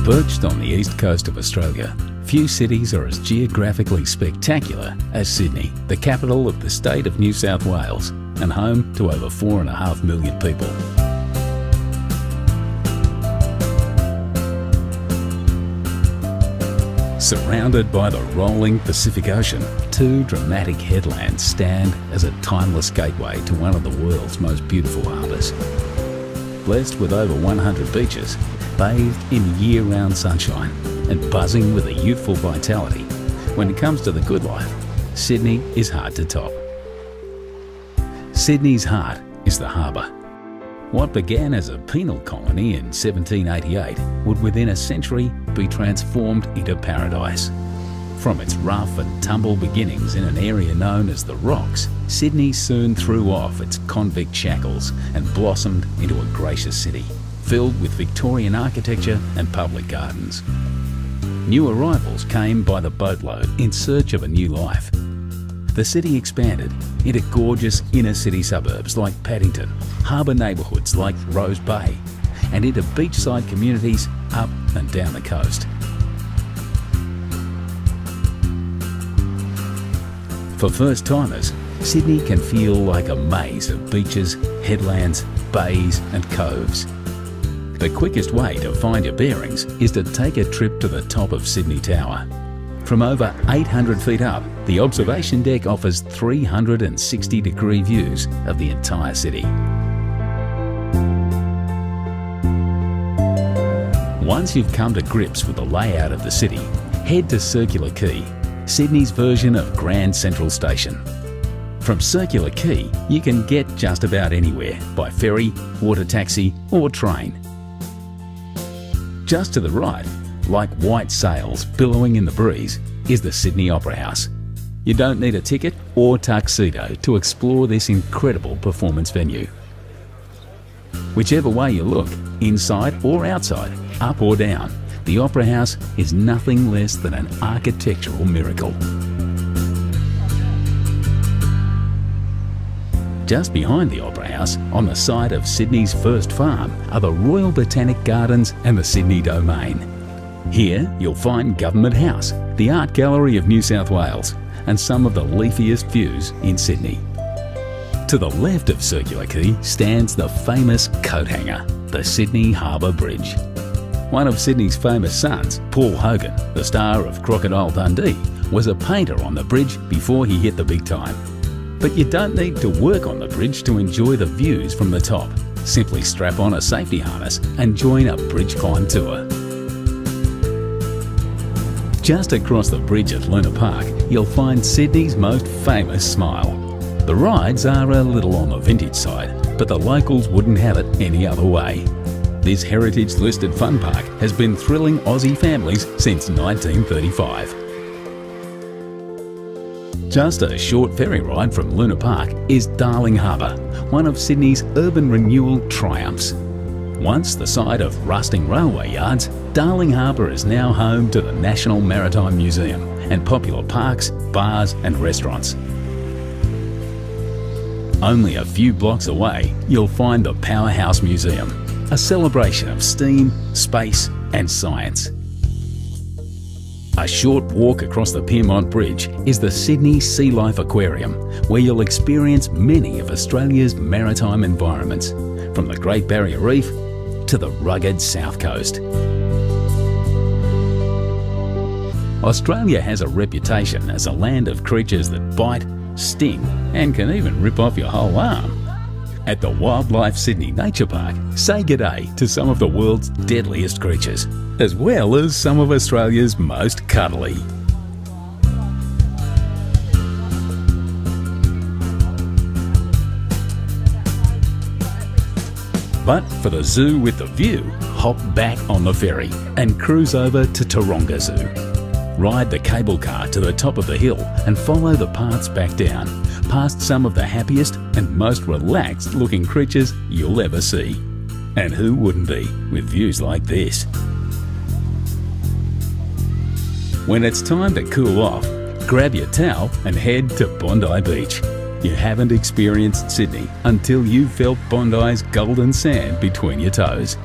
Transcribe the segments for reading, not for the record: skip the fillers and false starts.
Perched on the east coast of Australia, few cities are as geographically spectacular as Sydney, the capital of the state of New South Wales and home to over 4.5 million people. Surrounded by the rolling Pacific Ocean, two dramatic headlands stand as a timeless gateway to one of the world's most beautiful harbours. Blessed with over 100 beaches, bathed in year-round sunshine and buzzing with a youthful vitality, when it comes to the good life, Sydney is hard to top. Sydney's heart is the harbour. What began as a penal colony in 1788 would within a century be transformed into paradise. From its rough and tumble beginnings in an area known as the Rocks, Sydney soon threw off its convict shackles and blossomed into a gracious city, filled with Victorian architecture and public gardens. New arrivals came by the boatload in search of a new life. The city expanded into gorgeous inner-city suburbs like Paddington, harbour neighbourhoods like Rose Bay, and into beachside communities up and down the coast. For first-timers, Sydney can feel like a maze of beaches, headlands, bays and coves. The quickest way to find your bearings is to take a trip to the top of Sydney Tower. From over 800 feet up, the observation deck offers 360-degree views of the entire city. Once you've come to grips with the layout of the city, head to Circular Quay, Sydney's version of Grand Central Station. From Circular Quay, you can get just about anywhere by ferry, water taxi or train. Just to the right, like white sails billowing in the breeze, is the Sydney Opera House. You don't need a ticket or tuxedo to explore this incredible performance venue. Whichever way you look, inside or outside, up or down, the Opera House is nothing less than an architectural miracle. Just behind the Opera House, on the site of Sydney's first farm, are the Royal Botanic Gardens and the Sydney Domain. Here you'll find Government House, the Art Gallery of New South Wales, and some of the leafiest views in Sydney. To the left of Circular Quay stands the famous coat hanger, the Sydney Harbour Bridge. One of Sydney's famous sons, Paul Hogan, the star of Crocodile Dundee, was a painter on the bridge before he hit the big time. But you don't need to work on the bridge to enjoy the views from the top. Simply strap on a safety harness and join a bridge climb tour. Just across the bridge at Luna Park, you'll find Sydney's most famous smile. The rides are a little on the vintage side, but the locals wouldn't have it any other way. This heritage-listed fun park has been thrilling Aussie families since 1935. Just a short ferry ride from Luna Park is Darling Harbour, one of Sydney's urban renewal triumphs. Once the site of rusting railway yards, Darling Harbour is now home to the National Maritime Museum and popular parks, bars and restaurants. Only a few blocks away, you'll find the Powerhouse Museum, a celebration of steam, space and science. A short walk across the Piermont Bridge is the Sydney Sea Life Aquarium, where you'll experience many of Australia's maritime environments, from the Great Barrier Reef to the rugged South Coast. Australia has a reputation as a land of creatures that bite, sting and can even rip off your whole arm. At the Wildlife Sydney Nature Park, say g'day to some of the world's deadliest creatures, as well as some of Australia's most cuddly. But for the zoo with the view, hop back on the ferry and cruise over to Taronga Zoo. Ride the cable car to the top of the hill and follow the paths back down, past some of the happiest and most relaxed looking creatures you'll ever see. And who wouldn't be with views like this? When it's time to cool off, grab your towel and head to Bondi Beach. You haven't experienced Sydney until you've felt Bondi's golden sand between your toes.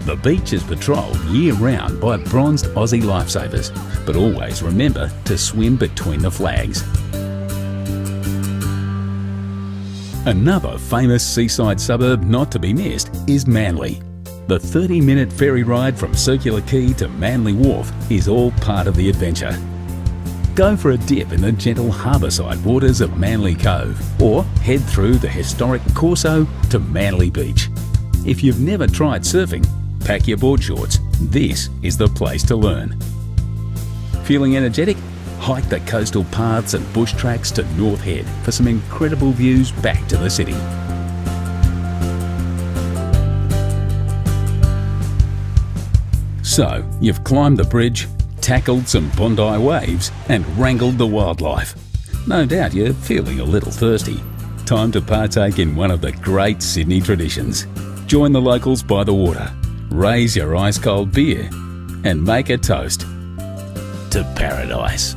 The beach is patrolled year-round by bronzed Aussie lifesavers, but always remember to swim between the flags. Another famous seaside suburb not to be missed is Manly. The 30-minute ferry ride from Circular Quay to Manly Wharf is all part of the adventure. Go for a dip in the gentle harbourside waters of Manly Cove, or head through the historic Corso to Manly Beach. If you've never tried surfing, pack your board shorts. This is the place to learn. Feeling energetic? Hike the coastal paths and bush tracks to North Head for some incredible views back to the city. So, you've climbed the bridge, tackled some Bondi waves and wrangled the wildlife. No doubt you're feeling a little thirsty. Time to partake in one of the great Sydney traditions. Join the locals by the water, raise your ice-cold beer and make a toast to paradise.